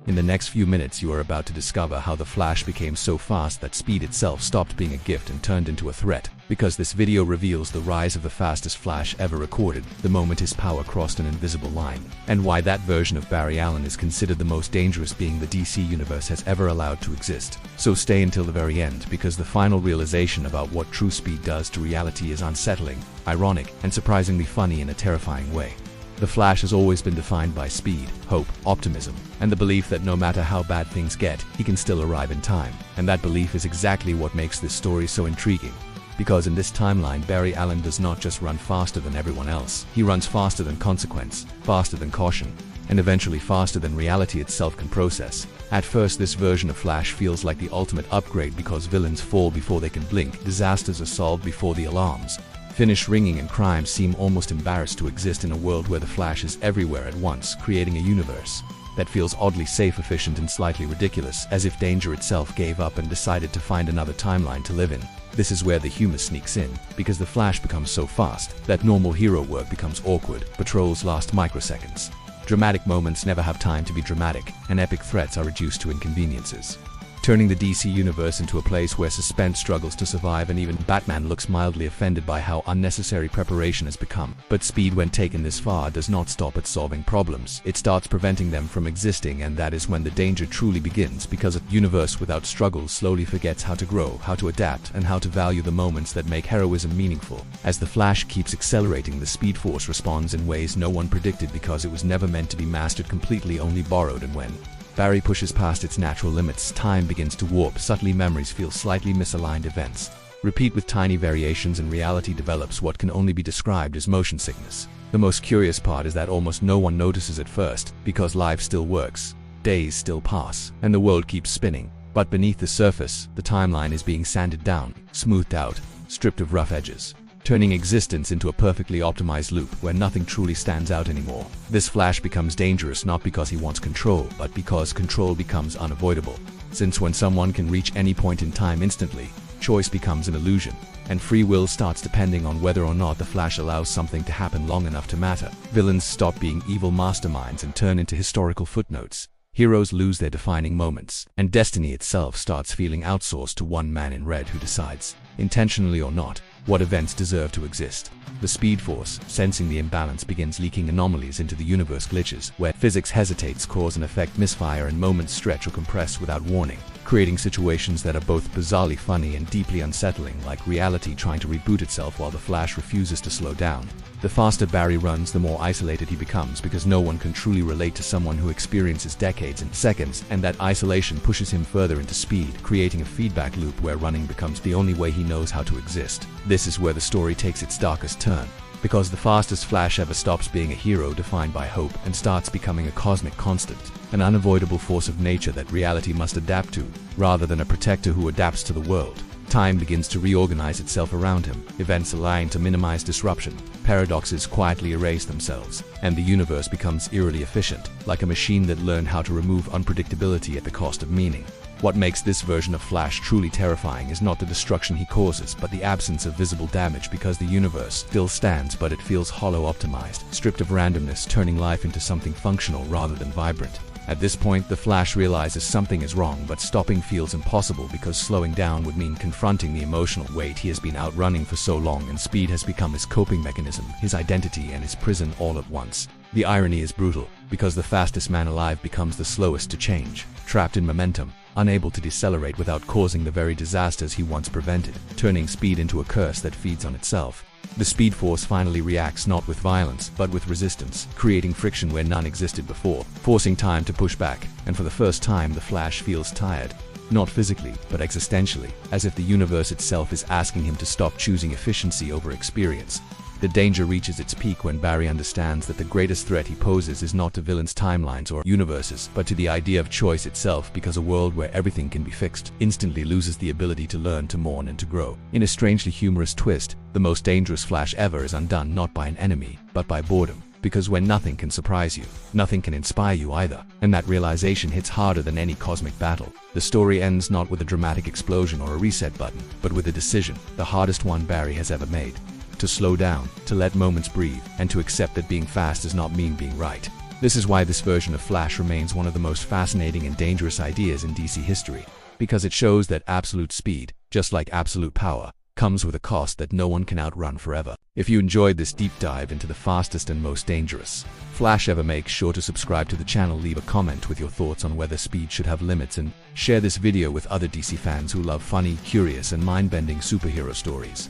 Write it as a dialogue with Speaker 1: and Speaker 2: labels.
Speaker 1: In the next few minutes you are about to discover how the Flash became so fast that speed itself stopped being a gift and turned into a threat. Because this video reveals the rise of the fastest Flash ever recorded, the moment his power crossed an invisible line, and why that version of Barry Allen is considered the most dangerous being the DC universe has ever allowed to exist. So stay until the very end, because the final realization about what true speed does to reality is unsettling, ironic, and surprisingly funny in a terrifying way. The Flash has always been defined by speed, hope, optimism, and the belief that no matter how bad things get, he can still arrive in time. And that belief is exactly what makes this story so intriguing. Because in this timeline, Barry Allen does not just run faster than everyone else. He runs faster than consequence, faster than caution, and eventually faster than reality itself can process. At first, this version of Flash feels like the ultimate upgrade because villains fall before they can blink, disasters are solved before the alarms finish ringing, and crimes seem almost embarrassed to exist in a world where the Flash is everywhere at once, creating a universe that feels oddly safe, efficient, and slightly ridiculous, as if danger itself gave up and decided to find another timeline to live in. This is where the humor sneaks in, because the Flash becomes so fast that normal hero work becomes awkward, patrols last microseconds, dramatic moments never have time to be dramatic, and epic threats are reduced to inconveniences, turning the DC universe into a place where suspense struggles to survive, and even Batman looks mildly offended by how unnecessary preparation has become. But speed, when taken this far, does not stop at solving problems. It starts preventing them from existing, and that is when the danger truly begins, because a universe without struggles slowly forgets how to grow, how to adapt, and how to value the moments that make heroism meaningful. As the Flash keeps accelerating, the Speed Force responds in ways no one predicted, because it was never meant to be mastered completely, only borrowed, and when Barry pushes past its natural limits, time begins to warp, subtly memories feel slightly misaligned, events repeat with tiny variations, and reality develops what can only be described as motion sickness. The most curious part is that almost no one notices at first, because life still works, days still pass, and the world keeps spinning. But beneath the surface, the timeline is being sanded down, smoothed out, stripped of rough edges, turning existence into a perfectly optimized loop where nothing truly stands out anymore. This Flash becomes dangerous not because he wants control, but because control becomes unavoidable. Since when someone can reach any point in time instantly, choice becomes an illusion, and free will starts depending on whether or not the Flash allows something to happen long enough to matter. Villains stop being evil masterminds and turn into historical footnotes. Heroes lose their defining moments, and destiny itself starts feeling outsourced to one man in red who decides, intentionally or not, what events deserve to exist. The Speed Force, sensing the imbalance, begins leaking anomalies into the universe, glitches where physics hesitates, cause and effect misfire, and moments stretch or compress without warning, creating situations that are both bizarrely funny and deeply unsettling, like reality trying to reboot itself while the Flash refuses to slow down. The faster Barry runs, the more isolated he becomes, because no one can truly relate to someone who experiences decades in seconds, and that isolation pushes him further into speed, creating a feedback loop where running becomes the only way he knows how to exist. This is where the story takes its darkest turn, because the fastest Flash ever stops being a hero defined by hope and starts becoming a cosmic constant, an unavoidable force of nature that reality must adapt to, rather than a protector who adapts to the world. Time begins to reorganize itself around him, events align to minimize disruption, paradoxes quietly erase themselves, and the universe becomes eerily efficient, like a machine that learned how to remove unpredictability at the cost of meaning. What makes this version of Flash truly terrifying is not the destruction he causes, but the absence of visible damage, because the universe still stands, but it feels hollow, optimized, stripped of randomness, turning life into something functional rather than vibrant. At this point, the Flash realizes something is wrong, but stopping feels impossible, because slowing down would mean confronting the emotional weight he has been outrunning for so long, and speed has become his coping mechanism, his identity, and his prison all at once. The irony is brutal, because the fastest man alive becomes the slowest to change, trapped in momentum, unable to decelerate without causing the very disasters he once prevented, turning speed into a curse that feeds on itself. The Speed Force finally reacts not with violence, but with resistance, creating friction where none existed before, forcing time to push back, and for the first time the Flash feels tired. Not physically, but existentially, as if the universe itself is asking him to stop choosing efficiency over experience. The danger reaches its peak when Barry understands that the greatest threat he poses is not to villains' timelines or universes, but to the idea of choice itself, because a world where everything can be fixed instantly loses the ability to learn, to mourn, and to grow. In a strangely humorous twist, the most dangerous Flash ever is undone not by an enemy, but by boredom. Because when nothing can surprise you, nothing can inspire you either, and that realization hits harder than any cosmic battle. The story ends not with a dramatic explosion or a reset button, but with a decision, the hardest one Barry has ever made. To slow down, to let moments breathe, and to accept that being fast does not mean being right. This is why this version of Flash remains one of the most fascinating and dangerous ideas in DC history, because it shows that absolute speed, just like absolute power, comes with a cost that no one can outrun forever. If you enjoyed this deep dive into the fastest and most dangerous Flash ever, make sure to subscribe to the channel, leave a comment with your thoughts on whether speed should have limits, and share this video with other DC fans who love funny, curious, and mind-bending superhero stories.